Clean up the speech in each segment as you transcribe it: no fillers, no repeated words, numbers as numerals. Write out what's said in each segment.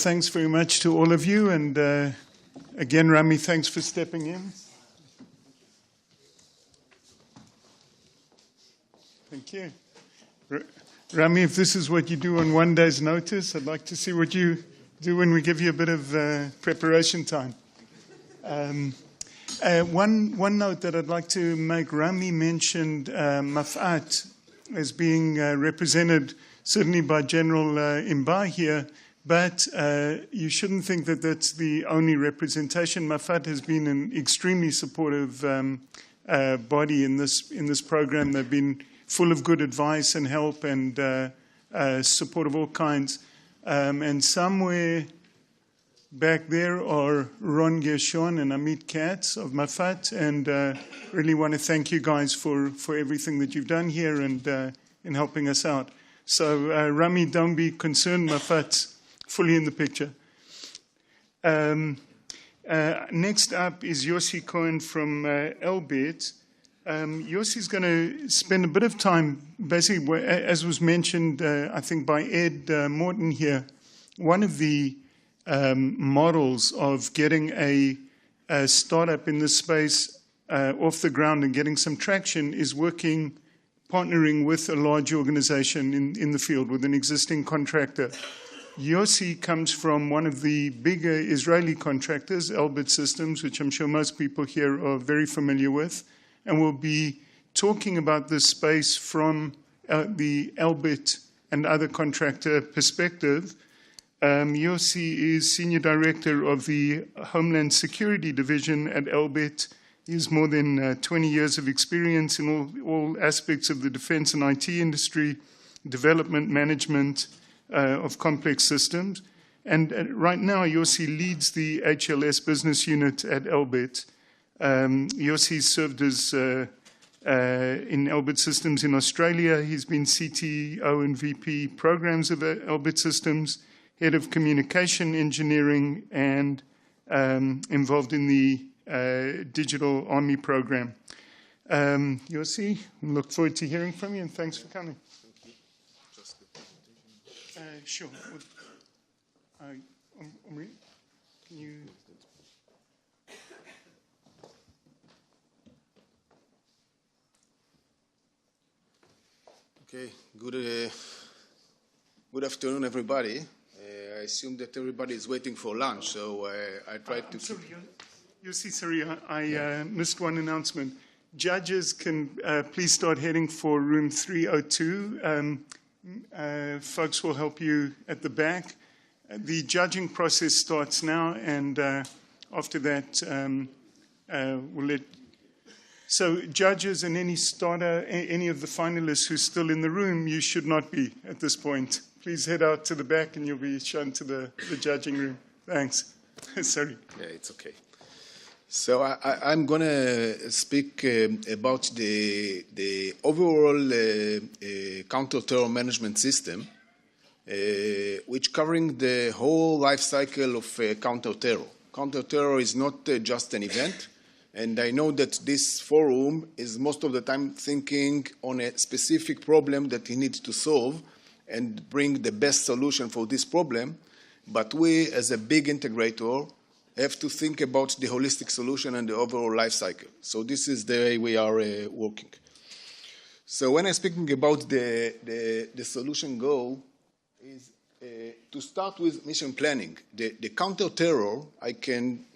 thanks very much to all of you. And again, Rami, thanks for stepping in. Thank you. Rami, if this is what you do on one day's notice, I'd like to see what you do when we give you a bit of preparation time. One note that I'd like to make, Rami mentioned Maf'at as being represented certainly by General Imba here, but you shouldn't think that that's the only representation. Maf'at has been an extremely supportive body in this program. They've been full of good advice and help and support of all kinds. And somewhere back there are Ron Gershon and Amit Katz of Mafat, and really want to thank you guys for everything that you've done here and in helping us out. So Rami, don't be concerned, Mafat's fully in the picture. Next up is Yosef Cohen from Elbit. Yossi's going to spend a bit of time, basically, as was mentioned, I think, by Ed Morton here. One of the models of getting a startup in this space off the ground and getting some traction is partnering with a large organization in the field, with an existing contractor. Yossi comes from one of the bigger Israeli contractors, Elbit Systems, which I'm sure most people here are very familiar with, and we'll be talking about this space from the Elbit and other contractor perspective. Yossi is Senior Director of the Homeland Security Division at Elbit. He has more than 20 years of experience in all aspects of the defense and IT industry, development, management of complex systems. And right now, Yossi leads the HLS business unit at Elbit. Yossi served as in Elbit Systems in Australia. He's been CTO and VP programs of Elbit Systems, head of communication engineering, and involved in the Digital Army program. Yossi, look forward to hearing from you, and thanks for coming. Thank you. Just the presentation. Sure. Omri, can you... Okay, good afternoon, everybody. I assume that everybody is waiting for lunch, so I tried to... Sorry, Yossi, sorry, I missed one announcement. Judges can please start heading for room 302. Folks will help you at the back. The judging process starts now, and after that, we'll let... So judges and any of the finalists who's still in the room, you should not be at this point. Please head out to the back and you'll be shown to the judging room. Thanks. Sorry. Yeah, it's okay. So I'm going to speak about the overall counter-terror management system, which covering the whole life cycle of counter-terror. Counter-terror is not just an event. And I know that this forum is most of the time thinking on a specific problem that he needs to solve and bring the best solution for this problem. But we, as a big integrator, have to think about the holistic solution and the overall life cycle. So this is the way we are working. So when I'm speaking about the solution goal is to start with mission planning. The counter-terror, I can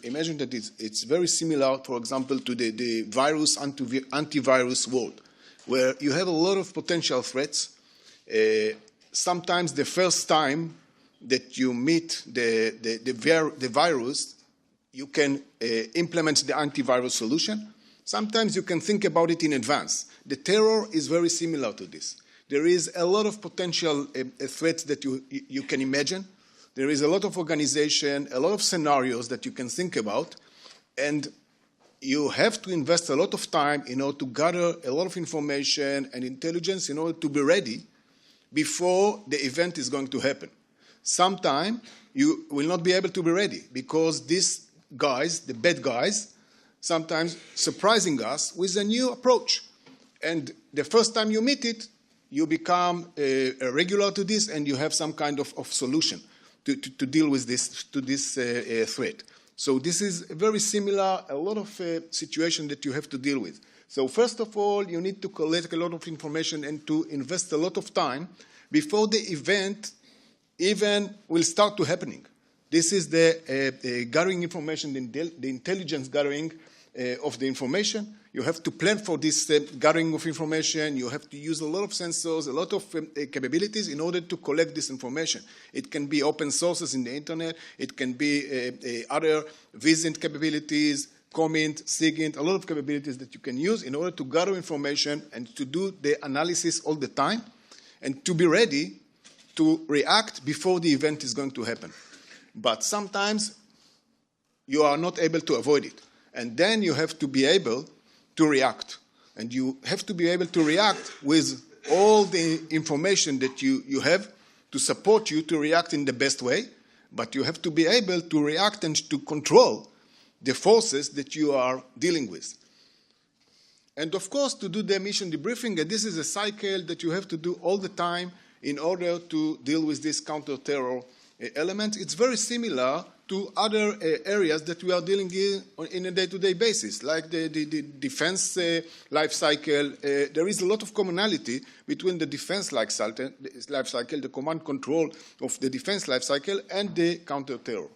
imagine that it's very similar, for example, to the virus antivirus world, where you have a lot of potential threats. Sometimes the first time that you meet the virus, you can implement the antivirus solution. Sometimes you can think about it in advance. The terror is very similar to this. There is a lot of potential threats that you can imagine. There is a lot of organization, a lot of scenarios that you can think about, and you have to invest a lot of time in order to gather a lot of information and intelligence in order to be ready before the event is going to happen. Sometime you will not be able to be ready because these guys, the bad guys, sometimes surprising us with a new approach. And the first time you meet it, you become a regular to this and you have some kind of solution. to deal with this threat. So this is very similar, a lot of situations that you have to deal with. So first of all, you need to collect a lot of information and to invest a lot of time before the event even will start to happening. This is the gathering information, the intelligence gathering of the information. You have to plan for this gathering of information. You have to use a lot of sensors, a lot of capabilities in order to collect this information. It can be open sources in the internet. It can be other Visint capabilities, Comment, SIGINT, a lot of capabilities that you can use in order to gather information and to do the analysis all the time and to be ready to react before the event is going to happen. But sometimes you are not able to avoid it. And then you have to be able to react. And you have to be able to react with all the information that you have to support you to react in the best way. But you have to be able to react and to control the forces that you are dealing with. And of course, to do the mission debriefing, and this is a cycle that you have to do all the time in order to deal with this counter-terror element. It's very similar to other areas that we are dealing in a day-to-day basis, like the defense life cycle. There is a lot of commonality between the defense life cycle, the command control of the defense life cycle, and the counter-terror.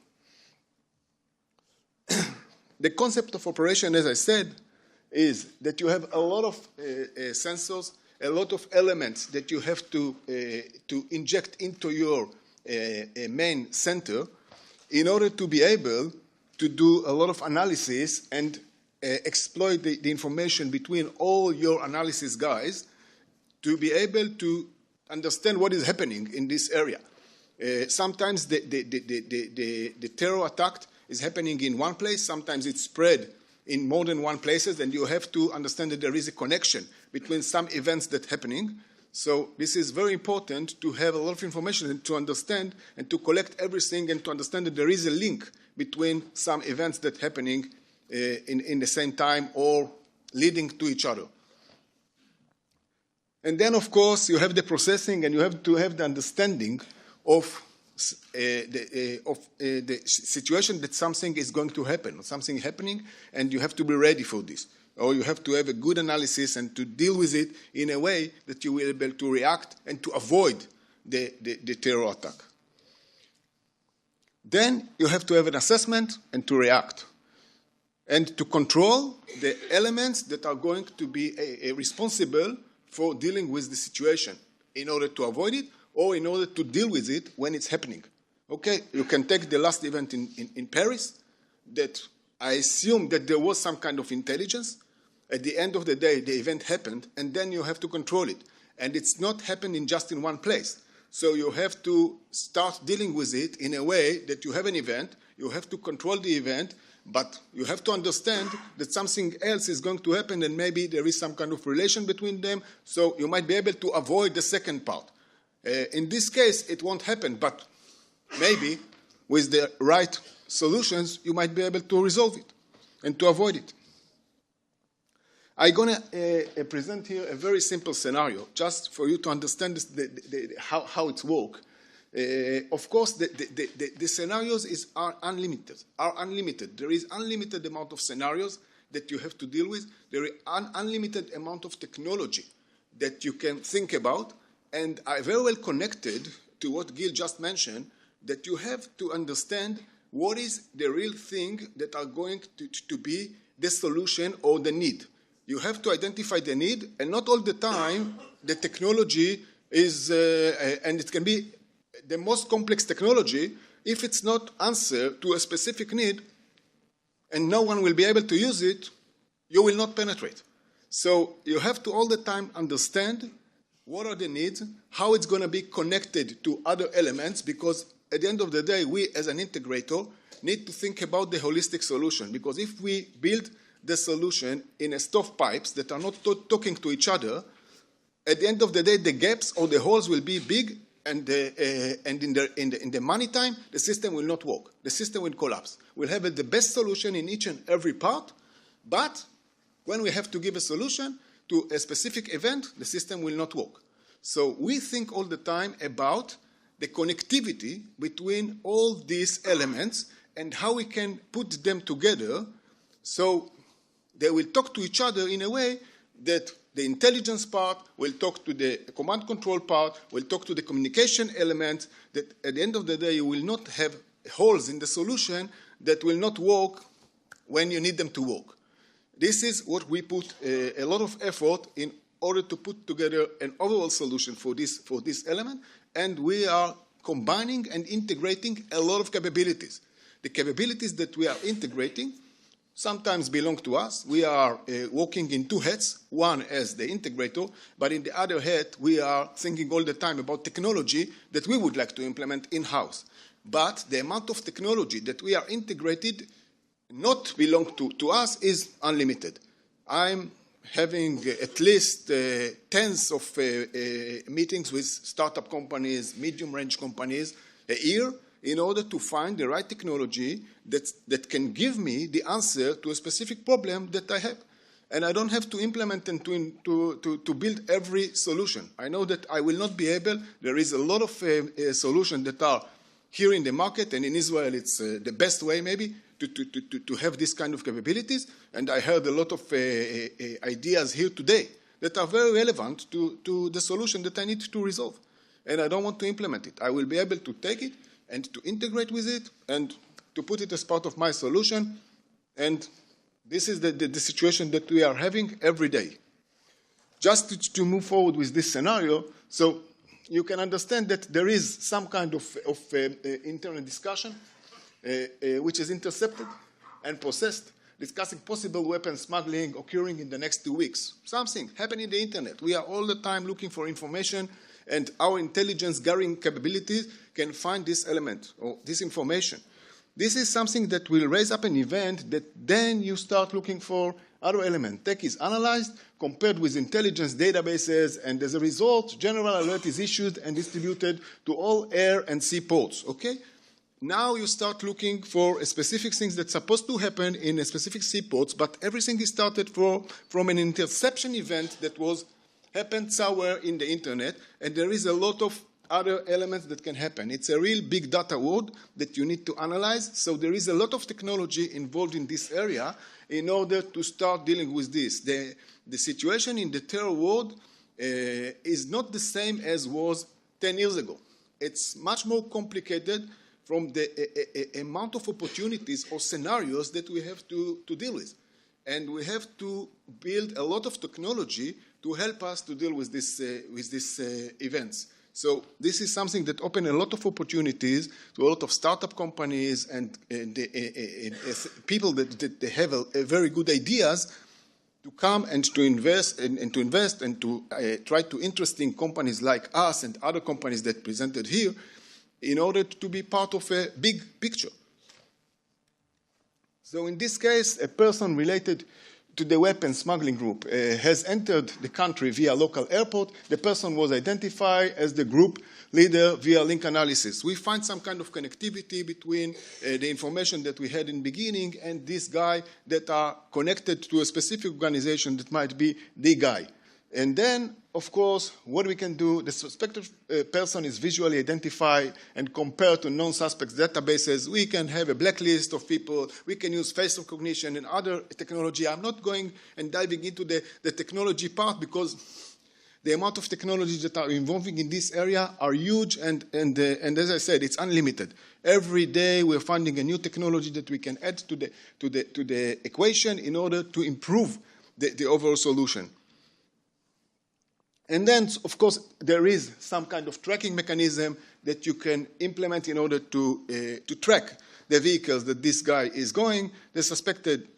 The concept of operation, as I said, is that you have a lot of sensors, a lot of elements that you have to inject into your main center in order to be able to do a lot of analysis and exploit the information between all your analysis guys to be able to understand what is happening in this area. Sometimes the terror attack is happening in one place. Sometimes it's spread in more than one places, and you have to understand that there is a connection between some events that are happening. So this is very important to have a lot of information and to understand and to collect everything and to understand that there is a link between some events that are happening in the same time or leading to each other. And then, of course, you have the processing, and you have to have the understanding of the situation that something is going to happen, or something happening, and you have to be ready for this. Or you have to have a good analysis and to deal with it in a way that you will be able to react and to avoid the terror attack. Then you have to have an assessment and to react. And to control the elements that are going to be responsible for dealing with the situation in order to avoid it or in order to deal with it when it's happening. Okay, you can take the last event in Paris that I assume that there was some kind of intelligence. At the end of the day, the event happened, and then you have to control it. And it's not happening just in one place. So you have to start dealing with it in a way that you have an event, you have to control the event, but you have to understand that something else is going to happen and maybe there is some kind of relation between them, so you might be able to avoid the second part. In this case, it won't happen, but maybe with the right solutions, you might be able to resolve it and to avoid it. I'm going to present here a very simple scenario, just for you to understand how it works. Of course, the scenarios are unlimited. There is unlimited amount of scenarios that you have to deal with. There is an unlimited amount of technology that you can think about. And I'm very well connected to what Gil just mentioned, that you have to understand what is the real thing that are going to be the solution or the need. You have to identify the need, and not all the time the technology is, and it can be the most complex technology, if it's not answer to a specific need, and no one will be able to use it, you will not penetrate. So you have to all the time understand what are the needs, how it's going to be connected to other elements, because at the end of the day, we as an integrator need to think about the holistic solution, because if we build the solution in a stovepipes that are not talking to each other, at the end of the day, the gaps or the holes will be big, and in the money time, the system will not work. The system will collapse. We'll have the best solution in each and every part, but when we have to give a solution to a specific event, the system will not work. So we think all the time about the connectivity between all these elements and how we can put them together so they will talk to each other in a way that the intelligence part will talk to the command control part, will talk to the communication element, that at the end of the day you will not have holes in the solution that will not work when you need them to work. This is what we put a lot of effort in order to put together an overall solution for this element, and we are combining and integrating a lot of capabilities. The capabilities that we are integrating sometimes belong to us. We are working in two hats, one as the integrator, but in the other hat, we are thinking all the time about technology that we would like to implement in-house. But the amount of technology that we are integrated not belong to us is unlimited. I'm having at least tens of meetings with startup companies, medium-range companies a year, in order to find the right technology that can give me the answer to a specific problem that I have. And I don't have to implement and to build every solution. I know that I will not be able. There is a lot of solutions that are here in the market, and in Israel it's the best way maybe to have this kind of capabilities. And I heard a lot of ideas here today that are very relevant to the solution that I need to resolve. And I don't want to implement it. I will be able to take it and to integrate with it, and to put it as part of my solution. And this is the situation that we are having every day. Just to move forward with this scenario, so you can understand that there is some kind of internal discussion which is intercepted and processed, discussing possible weapons smuggling occurring in the next 2 weeks. Something happened in the internet. We are all the time looking for information, and our intelligence gathering capabilities can find this element or this information. This is something that will raise up an event that then you start looking for other elements. Tech is analyzed, compared with intelligence databases, and as a result, general alert is issued and distributed to all air and sea ports, okay? Now you start looking for specific things that's supposed to happen in a specific seaports, but everything is started from an interception event that happened somewhere in the internet, and there is a lot of other elements that can happen. It's a real big data world that you need to analyze, so there is a lot of technology involved in this area in order to start dealing with this. The situation in the terror world is not the same as was 10 years ago. It's much more complicated from the amount of opportunities or scenarios that we have to deal with. And we have to build a lot of technology to help us to deal with these events. So this is something that opens a lot of opportunities to a lot of startup companies and people that they have a very good ideas to come and to invest and to try to interesting companies like us and other companies that presented here in order to be part of a big picture. So in this case, a person related to the weapons smuggling group has entered the country via local airport. The person was identified as the group leader via link analysis. We find some kind of connectivity between the information that we had in the beginning and this guy that are connected to a specific organization that might be the guy. And then, of course, what we can do, the suspected person is visually identified and compared to non-suspects databases. We can have a blacklist of people. We can use face recognition and other technology. I'm not going and diving into the technology part because the amount of technologies that are involving in this area are huge, and as I said, it's unlimited. Every day we're finding a new technology that we can add to the equation in order to improve the overall solution. And then, of course, there is some kind of tracking mechanism that you can implement in order to track the vehicles that this guy is going. The suspected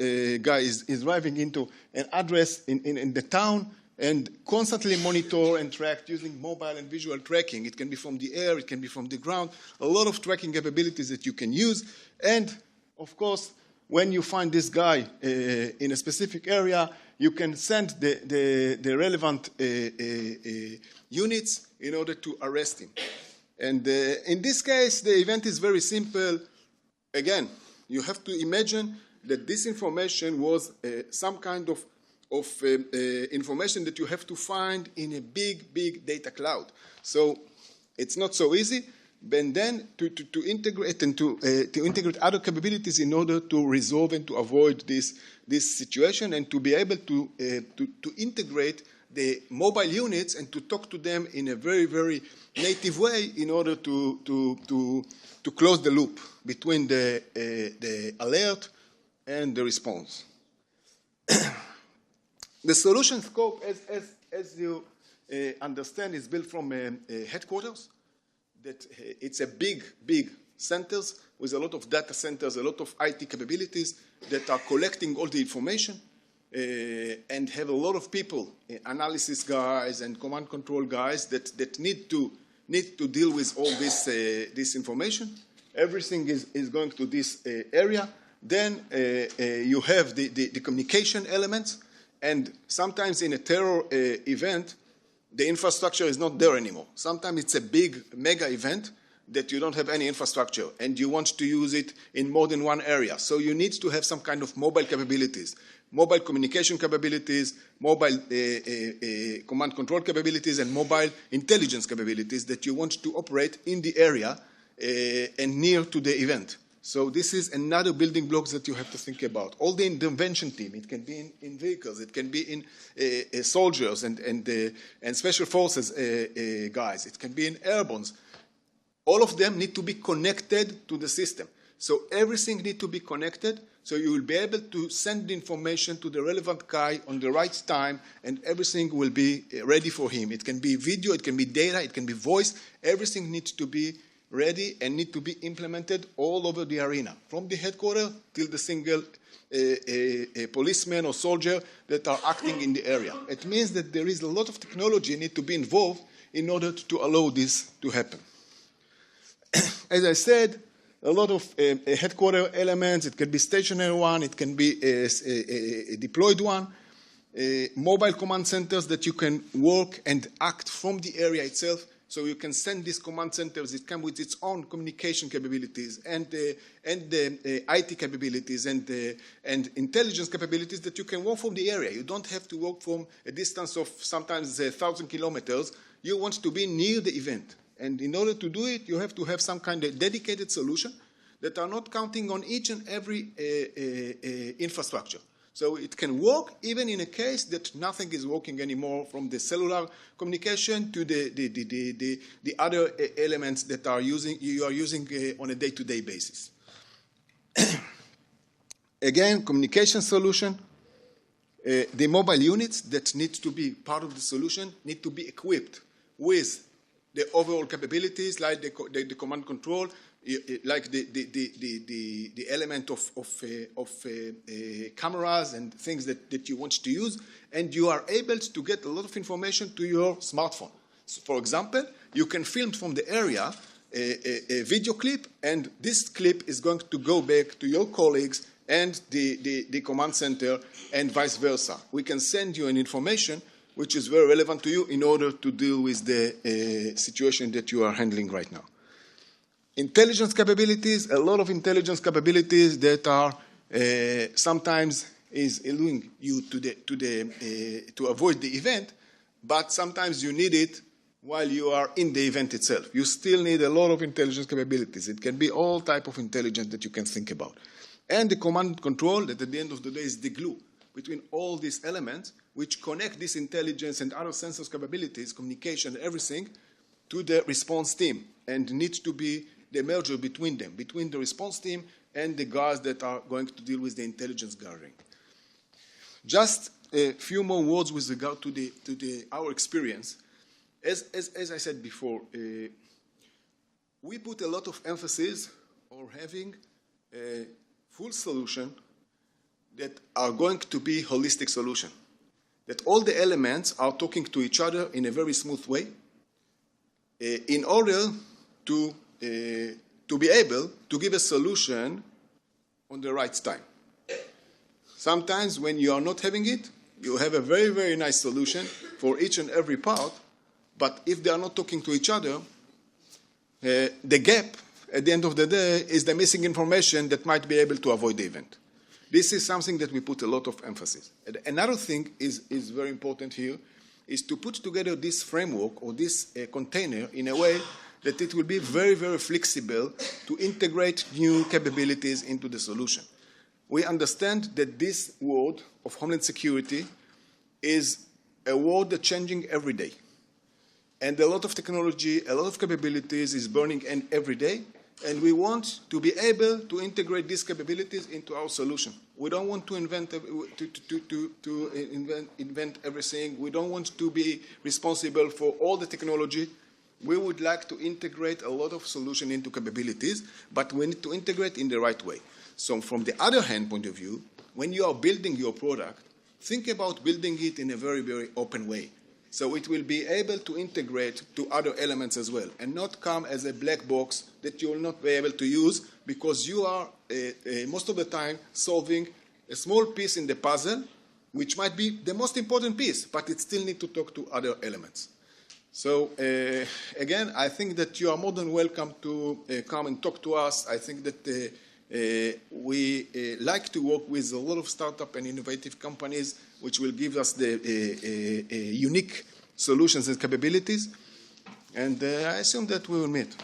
guy is driving into an address in the town and constantly monitor and track using mobile and visual tracking. It can be from the air, it can be from the ground, a lot of tracking capabilities that you can use. And, of course, when you find this guy in a specific area, you can send the relevant units in order to arrest him. And in this case, the event is very simple. Again, you have to imagine that this information was some kind of information that you have to find in a big data cloud. So it's not so easy. and then to integrate and to integrate other capabilities in order to resolve and to avoid this situation, and to be able to integrate the mobile units and to talk to them in a very, very native way in order to close the loop between the alert and the response. The solution scope, as you understand, is built from headquarters. That it's a big centers with a lot of data centers, a lot of IT capabilities that are collecting all the information, and have a lot of people, analysis guys and command control guys that need to deal with all this information. Everything is going to this area. Then you have the communication elements, and sometimes in a terror event, the infrastructure is not there anymore. Sometimes it's a big mega event that you don't have any infrastructure, and you want to use it in more than one area. So you need to have some kind of mobile capabilities, mobile communication capabilities, mobile command control capabilities, and mobile intelligence capabilities that you want to operate in the area and near to the event. So this is another building block that you have to think about. All the intervention team, it can be in vehicles, it can be in soldiers and special forces guys, it can be in airbornes. All of them need to be connected to the system. So everything needs to be connected, so you will be able to send the information to the relevant guy on the right time, and everything will be ready for him. It can be video, it can be data, it can be voice. Everything needs to be ready and need to be implemented all over the arena, from the headquarters till the single policeman or soldier that are acting in the area. It means that there is a lot of technology need to be involved in order to allow this to happen. As I said, a lot of headquarter elements. It can be stationary one, it can be a deployed one, mobile command centers that you can work and act from the area itself. So you can send these command centers. It comes with its own communication capabilities and IT capabilities and intelligence capabilities that you can work from the area. You don't have to work from a distance of sometimes 1,000 kilometers. You want to be near the event. And in order to do it, you have to have some kind of dedicated solution that are not counting on each and every infrastructure. So it can work even in a case that nothing is working anymore, from the cellular communication to the other elements that you are using on a day-to-day basis. Again, communication solution. The mobile units that need to be part of the solution need to be equipped with the overall capabilities, like the command control, like the element of cameras and things that you want to use, and you are able to get a lot of information to your smartphone. So for example, you can film from the area a video clip, and this clip is going to go back to your colleagues and the command center, and vice versa. We can send you an information which is very relevant to you in order to deal with the situation that you are handling right now. Intelligence capabilities, a lot of intelligence capabilities that are sometimes is allowing you to avoid the event, but sometimes you need it while you are in the event itself. You still need a lot of intelligence capabilities. It can be all type of intelligence that you can think about. And the command control, that at the end of the day is the glue between all these elements, which connect this intelligence and other sensors capabilities, communication, everything, to the response team, and needs to be the merger between them, between the response team and the guys that are going to deal with the intelligence gathering. Just a few more words with regard to our experience. As I said before, we put a lot of emphasis on having a full solution that are going to be holistic solution, that all the elements are talking to each other in a very smooth way in order to be able to give a solution on the right time. Sometimes when you are not having it, you have a very, very nice solution for each and every part, but if they are not talking to each other, the gap at the end of the day is the missing information that might be able to avoid the event. This is something that we put a lot of emphasis. Another thing is very important here is to put together this framework or this container in a way that it will be very, very flexible to integrate new capabilities into the solution. We understand that this world of Homeland Security is a world that's changing every day. And a lot of technology, a lot of capabilities is burning in every day, and we want to be able to integrate these capabilities into our solution. We don't want to invent everything. We don't want to be responsible for all the technology. We would like to integrate a lot of solution into capabilities, but we need to integrate in the right way. So from the other hand point of view, when you are building your product, think about building it in a very, very open way. So it will be able to integrate to other elements as well, and not come as a black box that you will not be able to use because you are, most of the time, solving a small piece in the puzzle, which might be the most important piece, but it still needs to talk to other elements. So again, I think that you are more than welcome to come and talk to us. I think that we like to work with a lot of startup and innovative companies, which will give us the unique solutions and capabilities. And I assume that we will meet.